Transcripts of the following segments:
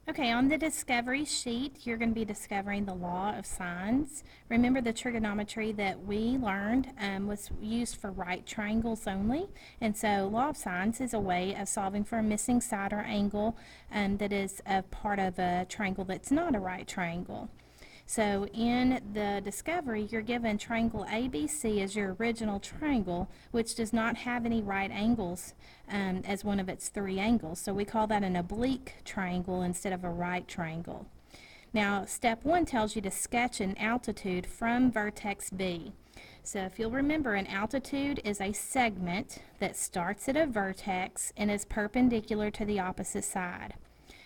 Okay, on the discovery sheet, you're going to be discovering the law of sines. Remember the trigonometry that we learned was used for right triangles only. And so law of sines is a way of solving for a missing side or angle that is a part of a triangle that's not a right triangle. So in the discovery, you're given triangle ABC as your original triangle, which does not have any right angles as one of its three angles. So we call that an oblique triangle instead of a right triangle. Now, step 1 tells you to sketch an altitude from vertex B. So if you'll remember, an altitude is a segment that starts at a vertex and is perpendicular to the opposite side.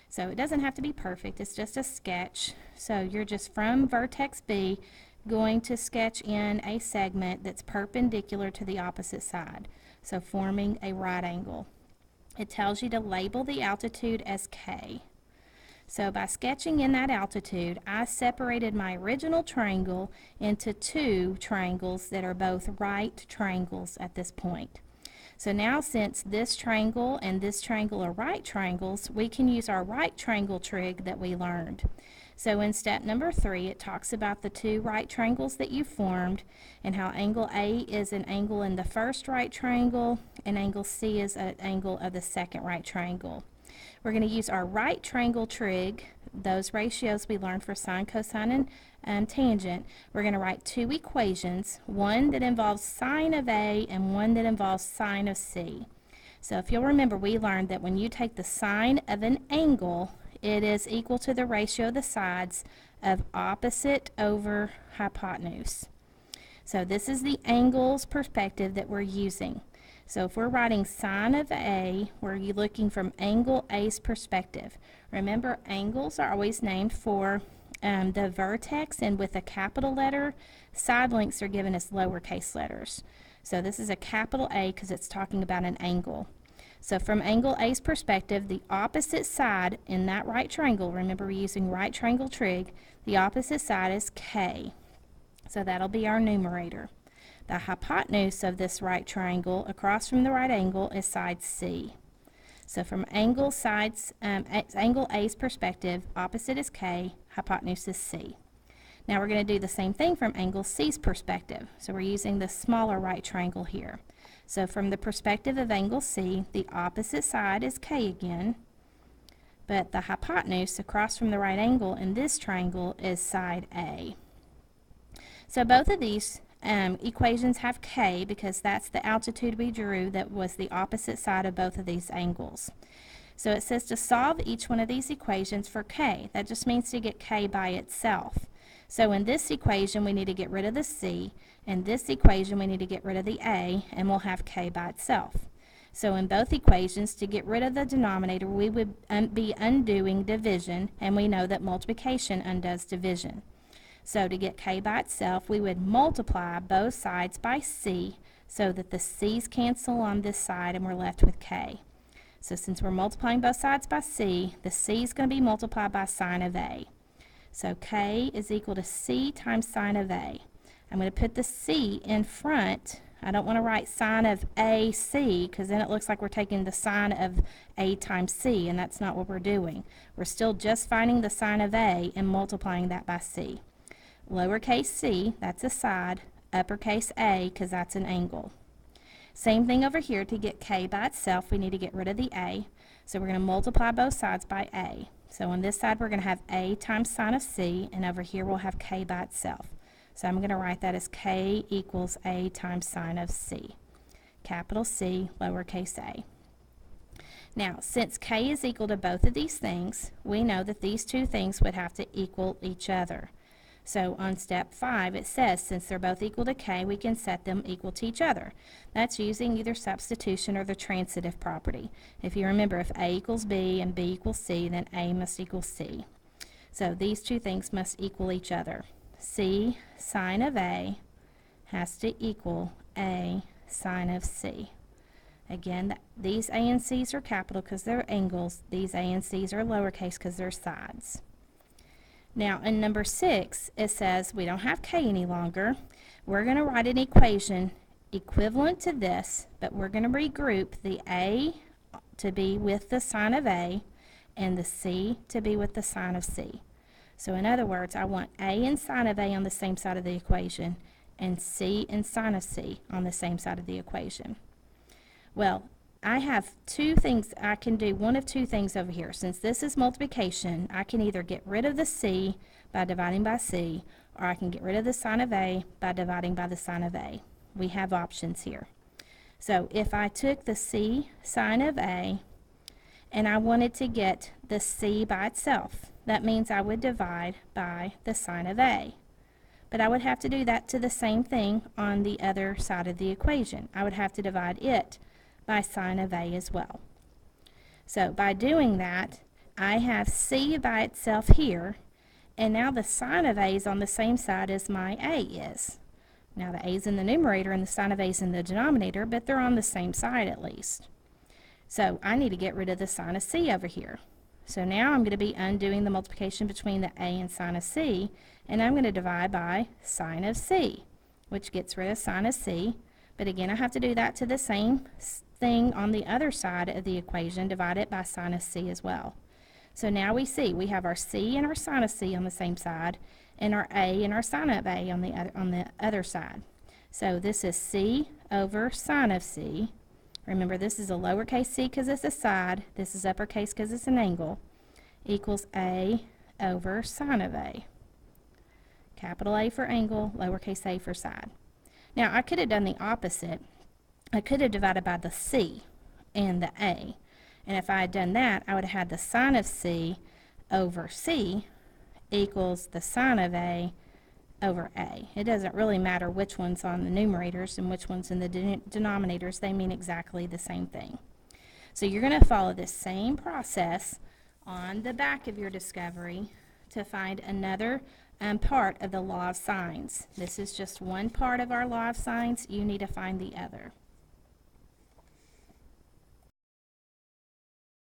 So it doesn't have to be perfect, it's just a sketch. So you're just from vertex B going to sketch in a segment that's perpendicular to the opposite side, so forming a right angle. It tells you to label the altitude as K. So by sketching in that altitude, I separated my original triangle into two triangles that are both right triangles at this point. So now, since this triangle and this triangle are right triangles, we can use our right triangle trig that we learned. So in step number 3, it talks about the two right triangles that you formed and how angle A is an angle in the first right triangle and angle C is an angle of the second right triangle. We're going to use our right triangle trig, those ratios we learned for sine, cosine, and tangent. We're going to write two equations, one that involves sine of A and one that involves sine of C. So if you'll remember, we learned that when you take the sine of an angle, it is equal to the ratio of the sides of opposite over hypotenuse. So this is the angles perspective that we're using. So if we're writing sine of A, we're looking from angle A's perspective. Remember, angles are always named for the vertex, and with a capital letter, side lengths are given as lowercase letters. So this is a capital A because it's talking about an angle. So from angle A's perspective, the opposite side in that right triangle, remember we're using right triangle trig, the opposite side is K. So that'll be our numerator. The hypotenuse of this right triangle across from the right angle is side C. So from angle A's perspective, opposite is K, hypotenuse is C. Now we're going to do the same thing from angle C's perspective. So we're using the smaller right triangle here. So from the perspective of angle C, the opposite side is K again, but the hypotenuse across from the right angle in this triangle is side A. So both of these equations have K because that's the altitude we drew that was the opposite side of both of these angles. So it says to solve each one of these equations for K. That just means to get K by itself. So in this equation we need to get rid of the C, in this equation we need to get rid of the A, and we'll have K by itself. So in both equations, to get rid of the denominator, we would be undoing division, and we know that multiplication undoes division. So to get K by itself, we would multiply both sides by C so that the C's cancel on this side and we're left with K. So since we're multiplying both sides by C, the C is going to be multiplied by sine of A. So K is equal to C times sine of A. I'm going to put the C in front. I don't want to write sine of AC because then it looks like we're taking the sine of A times C, and that's not what we're doing. We're still just finding the sine of A and multiplying that by C. Lowercase c, that's a side, uppercase A, because that's an angle. Same thing over here. To get K by itself, we need to get rid of the A. So we're going to multiply both sides by A. So on this side, we're going to have A times sine of C, and over here we'll have K by itself. So I'm going to write that as K equals A times sine of C. Capital C, lowercase a. Now, since K is equal to both of these things, we know that these two things would have to equal each other. So on step 5, it says since they're both equal to K, we can set them equal to each other. That's using either substitution or the transitive property. If you remember, if A equals B and B equals C, then A must equal C. So these two things must equal each other. C sine of A has to equal A sine of C. Again, these A and C's are capital because they're angles. These A and C's are lowercase because they're sides. Now, in number 6, it says we don't have K any longer. We're going to write an equation equivalent to this, but we're going to regroup the A to be with the sine of A, and the c to be with the sine of c. So in other words, I want a and sine of a on the same side of the equation and c and sine of c on the same side of the equation. Well, I have two things. I can do one of two things over here. Since this is multiplication, I can either get rid of the c by dividing by c, or I can get rid of the sine of a by dividing by the sine of a. We have options here. So if I took the c sine of a and I wanted to get the c by itself, that means I would divide by the sine of a. But I would have to do that to the same thing on the other side of the equation. I would have to divide it by sine of a as well. So by doing that, I have c by itself here, and now the sine of a is on the same side as my a is. Now the a is in the numerator and the sine of a is in the denominator, but they're on the same side at least. So I need to get rid of the sine of c over here. So now I'm going to be undoing the multiplication between the a and sine of c, and I'm going to divide by sine of c, which gets rid of sine of c. But again, I have to do that to the same thing on the other side of the equation, divide it by sine of c as well. So now we see we have our c and our sine of c on the same side, and our a and our sine of a on the other side. So this is c over sine of c. Remember, this is a lowercase c because it's a side. This is uppercase because it's an angle. Equals a over sine of a. Capital A for angle, lowercase a for side. Now, I could have done the opposite. I could have divided by the c and the a. And if I had done that, I would have had the sine of c over c equals the sine of a over a. It doesn't really matter which one's on the numerators and which one's in the denominators. They mean exactly the same thing. So you're going to follow this same process on the back of your discovery to find another part of the law of sines. This is just one part of our law of sines. You need to find the other.